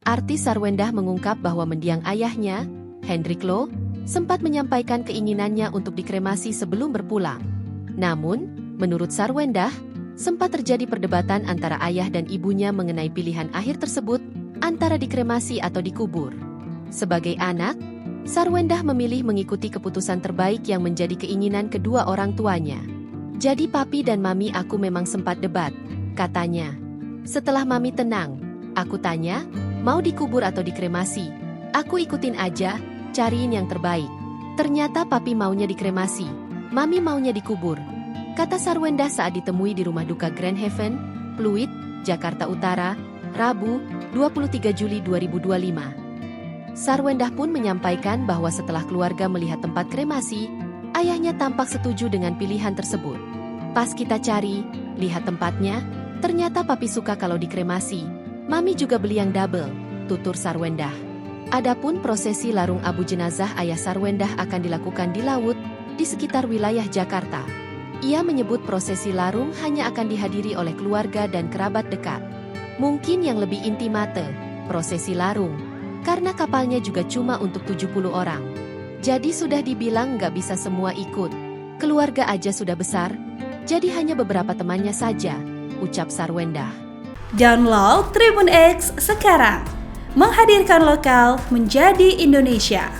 Artis Sarwendah mengungkap bahwa mendiang ayahnya, Hendrik Lo, sempat menyampaikan keinginannya untuk dikremasi sebelum berpulang. Namun, menurut Sarwendah, sempat terjadi perdebatan antara ayah dan ibunya mengenai pilihan akhir tersebut, antara dikremasi atau dikubur. Sebagai anak, Sarwendah memilih mengikuti keputusan terbaik yang menjadi keinginan kedua orang tuanya. Jadi papi dan mami aku memang sempat debat, katanya. Setelah mami tenang, aku tanya, mau dikubur atau dikremasi? Aku ikutin aja, cariin yang terbaik. Ternyata papi maunya dikremasi, mami maunya dikubur, kata Sarwendah saat ditemui di rumah duka Grand Haven, Pluit, Jakarta Utara, Rabu, 23 Juli 2025. Sarwendah pun menyampaikan bahwa setelah keluarga melihat tempat kremasi, ayahnya tampak setuju dengan pilihan tersebut. Pas kita cari, lihat tempatnya, ternyata papi suka kalau dikremasi. Mami juga beli yang double, tutur Sarwendah. Adapun prosesi larung abu jenazah ayah Sarwendah akan dilakukan di laut, di sekitar wilayah Jakarta. Ia menyebut prosesi larung hanya akan dihadiri oleh keluarga dan kerabat dekat. Mungkin yang lebih intimate, prosesi larung, karena kapalnya juga cuma untuk 70 orang. Jadi sudah dibilang nggak bisa semua ikut. Keluarga aja sudah besar, jadi hanya beberapa temannya saja, ucap Sarwendah. Download Tribun X sekarang, menghadirkan lokal menjadi Indonesia.